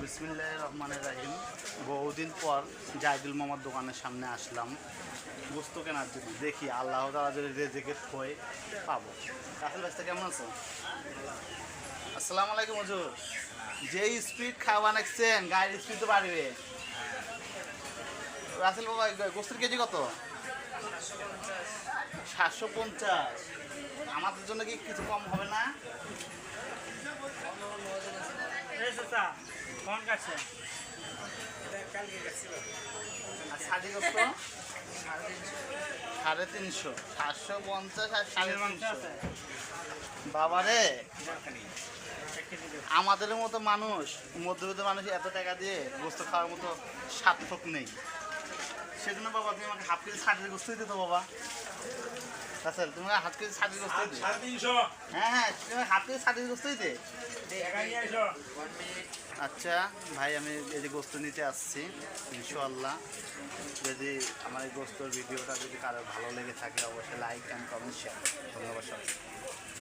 বিসমিল্লাহির রহমানির রহিম। বহুদিন পর জাহিদুল মামার দোকানের সামনে আসলাম গোস্ত কেনার জন্য। দেখি আল্লাহ তাআলা যদি রেজেকে থই পাবো। রাসেল ভাই কেমন আছো? আসসালামু আলাইকুম হুজুর। যে স্পিড খাওয়া নাকছেন গাড়ির স্পিড তো বাড়বে। রাসেল বাবা গোস্তের কেজি কত? 750। আমাদের জন্য কি কিছু কম হবে না? আর ষাটি গোস্ত 350, 750 আর 350। বাবারে, আমাদের মতো মানুষ, মধ্যবিত্ত মানুষ এত টাকা দিয়ে গোস্ত খাওয়ার মতো সার্থক নেই। সেজন্য বাবা তুমি আমাকে হাফ কেজি ষাটের গোস্তই দিত বাবা। আচ্ছা তুমি হাফ কেজি ষাটের গোস্তই দে। হ্যাঁ হ্যাঁ, তুমি হাফ কেজি ষাটের গোস্তই দে। আচ্ছা ভাই, আমি এই যে গোস্ত নিতে আসছি ইনশাআল্লাহ। যদি আমার এই গোস্তর ভিডিওটা যদি কারো ভালো লেগে থাকে অবশ্যই লাইক অ্যান্ড কমেন্ট শেয়ার। ধন্যবাদ সবাই।